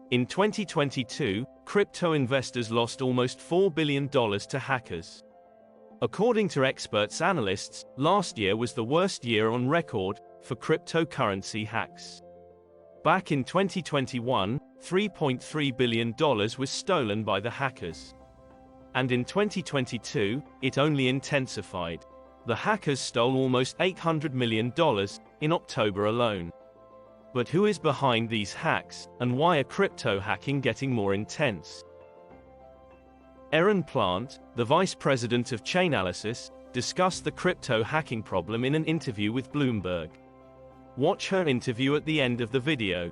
In 2022, crypto investors lost almost $4 billion to hackers. According to experts analysts, last year was the worst year on record for cryptocurrency hacks. Back in 2021, $3.3 billion was stolen by the hackers. And in 2022, it only intensified. The hackers stole almost $800 million in October alone. But who is behind these hacks, and why are crypto hacking getting more intense? Erin Plante, the vice president of Chainalysis, discussed the crypto hacking problem in an interview with Bloomberg. Watch her interview at the end of the video.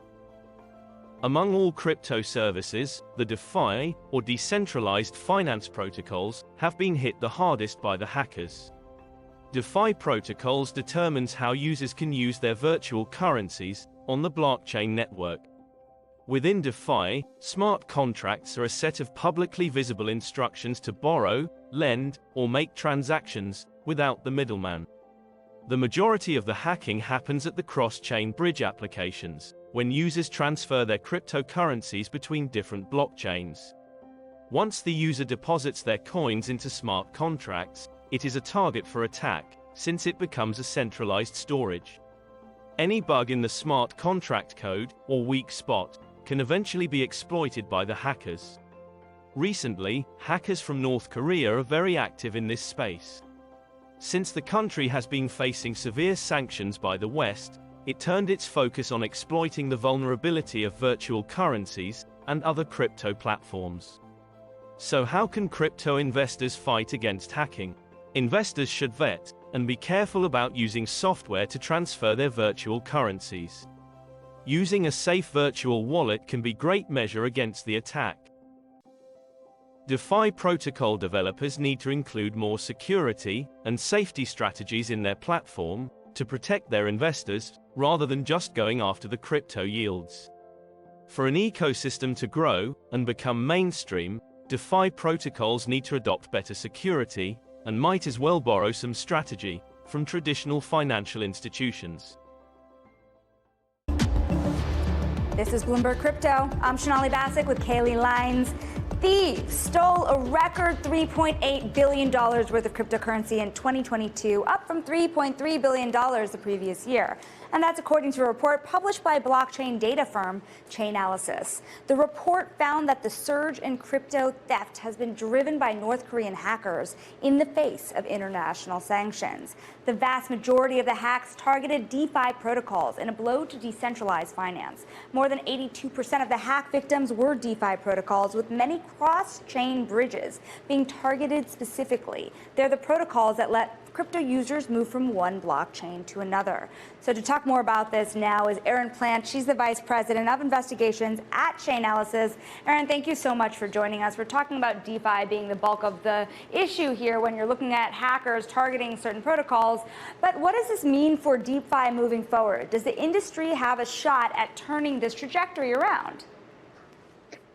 Among all crypto services, the DeFi, or decentralized finance protocols, have been hit the hardest by the hackers. DeFi protocols determines how users can use their virtual currencies on the blockchain network. Within DeFi, smart contracts are a set of publicly visible instructions to borrow, lend, or make transactions without the middleman. The majority of the hacking happens at the cross-chain bridge applications, when users transfer their cryptocurrencies between different blockchains. Once the user deposits their coins into smart contracts, it is a target for attack, since it becomes a centralized storage. Any bug in the smart contract code, or weak spot, can eventually be exploited by the hackers. Recently, hackers from North Korea are very active in this space. Since the country has been facing severe sanctions by the West, it turned its focus on exploiting the vulnerability of virtual currencies and other crypto platforms. So how can crypto investors fight against hacking? Investors should vet and be careful about using software to transfer their virtual currencies. Using a safe virtual wallet can be a great measure against the attack. DeFi protocol developers need to include more security and safety strategies in their platform to protect their investors, rather than just going after the crypto yields. For an ecosystem to grow and become mainstream, DeFi protocols need to adopt better security and might as well borrow some strategy from traditional financial institutions. This is Bloomberg Crypto. I'm Sonali Basak with Kaylee Lines. Thieves stole a record $3.8 billion worth of cryptocurrency in 2022, up from $3.3 billion the previous year. And that's according to a report published by blockchain data firm Chainalysis. The report found that the surge in crypto theft has been driven by North Korean hackers in the face of international sanctions. The vast majority of the hacks targeted DeFi protocols in a blow to decentralized finance. More than 82% of the hack victims were DeFi protocols, with many cross-chain bridges being targeted specifically. They're the protocols that let crypto users move from one blockchain to another. So to talk more about this now is Erin Plante. She's the Vice President of Investigations at Chainalysis. Erin, thank you so much for joining us. We're talking about DeFi being the bulk of the issue here when you're looking at hackers targeting certain protocols. But what does this mean for DeFi moving forward? Does the industry have a shot at turning this trajectory around?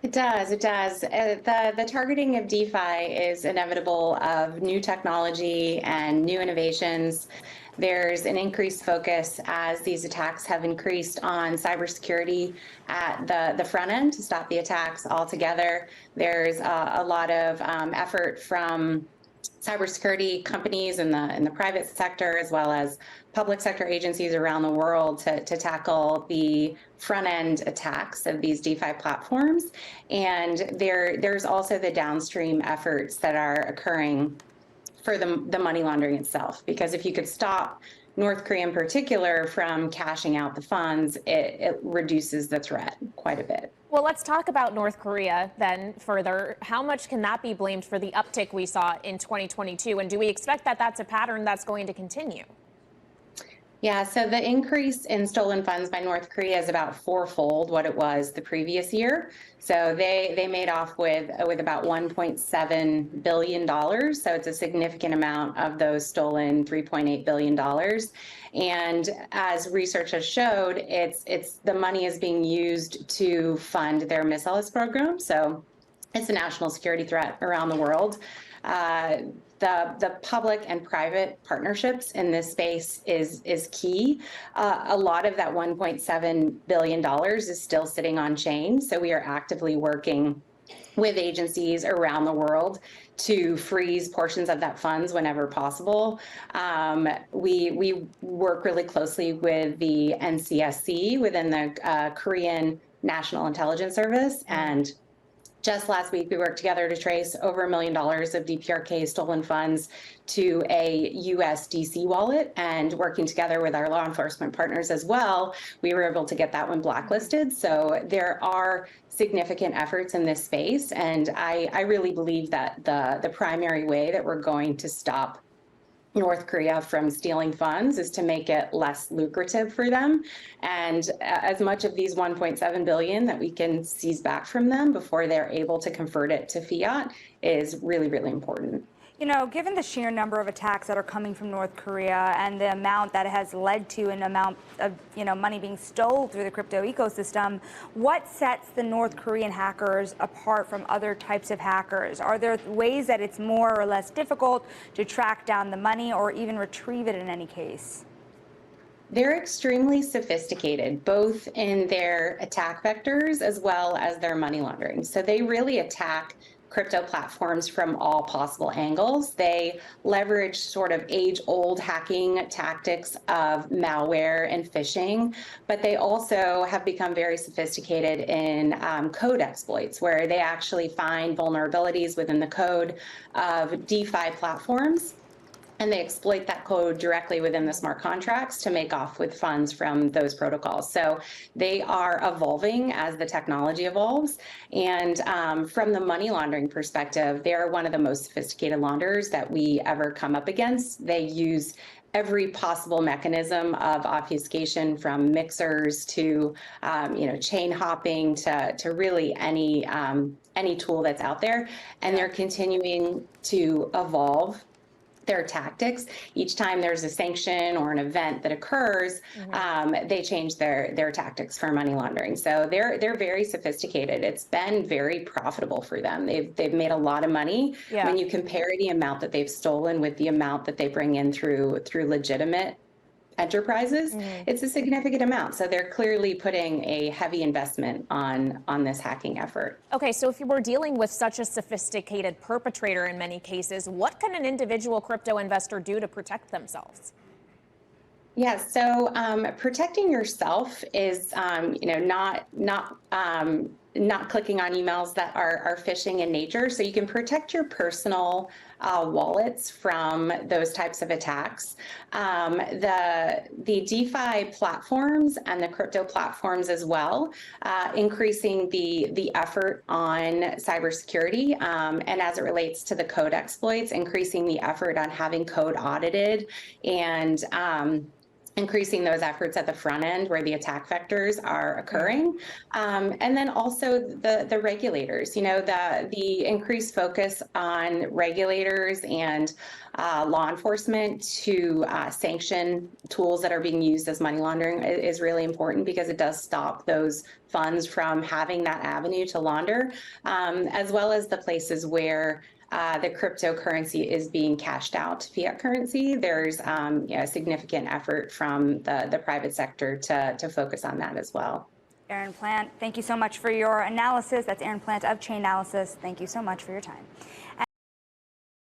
It does. The targeting of DeFi is inevitable of new technology and new innovations. There's an increased focus as these attacks have increased on cybersecurity at the front end to stop the attacks altogether. There's a lot of effort from cybersecurity companies in the private sector, as well as public sector agencies around the world, to tackle the front-end attacks of these DeFi platforms. And there's also the downstream efforts that are occurring for the money laundering itself. Because if you could stop North Korea in particular from cashing out the funds, it reduces the threat quite a bit. Well, let's talk about North Korea then further. How much can that be blamed for the uptick we saw in 2022? And do we expect that that's a pattern that's going to continue? Yeah, so the increase in stolen funds by North Korea is about fourfold what it was the previous year. So they made off with about $1.7 billion. So it's a significant amount of those stolen $3.8 billion. And as research has showed, it's the money is being used to fund their missiles program. So it's a national security threat around the world. the public and private partnerships in this space is key. A lot of that $1.7 billion is still sitting on chain, so we are actively working with agencies around the world to freeze portions of that funds whenever possible. We work really closely with the NCSC within the Korean National Intelligence Service, and just last week, we worked together to trace over $1 million of DPRK stolen funds to a US DC wallet, and working together with our law enforcement partners as well, we were able to get that one blacklisted. So there are significant efforts in this space, and I really believe that the primary way that we're going to stop North Korea from stealing funds is to make it less lucrative for them. And as much of these 1.7 billion that we can seize back from them before they're able to convert it to fiat is really, really important. You know, given the sheer number of attacks that are coming from North Korea and the amount that it has led to an amount of, money being stolen through the crypto ecosystem, what sets the North Korean hackers apart from other types of hackers? Are there ways that it's more or less difficult to track down the money or even retrieve it in any case? They're extremely sophisticated, both in their attack vectors as well as their money laundering. So they really attack crypto platforms from all possible angles. They leverage sort of age-old hacking tactics of malware and phishing, but they also have become very sophisticated in code exploits, where they actually find vulnerabilities within the code of DeFi platforms, and they exploit that code directly within the smart contracts to make off with funds from those protocols. So they are evolving as the technology evolves. And from the money laundering perspective, they're one of the most sophisticated launderers that we ever come up against. They use every possible mechanism of obfuscation, from mixers to chain hopping to really any tool that's out there. And they're continuing to evolve their tactics. Each time there's a sanction or an event that occurs, they change their tactics for money laundering. So they're very sophisticated. It's been very profitable for them. They've made a lot of money. When you compare the amount that they've stolen with the amount that they bring in through legitimate enterprises, it's a significant amount. So they're clearly putting a heavy investment on this hacking effort. Okay, so if you were dealing with such a sophisticated perpetrator in many cases, what can an individual crypto investor do to protect themselves? Yes, so protecting yourself is, not clicking on emails that are phishing in nature. So you can protect your personal wallets from those types of attacks. The DeFi platforms and the crypto platforms as well, increasing the effort on cybersecurity, and as it relates to the code exploits, increasing the effort on having code audited and increasing those efforts at the front end where the attack vectors are occurring. And then also the regulators, the increased focus on regulators and law enforcement to sanction tools that are being used as money laundering is really important, because it does stop those funds from having that avenue to launder, as well as the places where the cryptocurrency is being cashed out to fiat currency. There's a significant effort from the private sector to focus on that as well. Erin Plante, thank you so much for your analysis. That's Erin Plante of Chainalysis. Thank you so much for your time.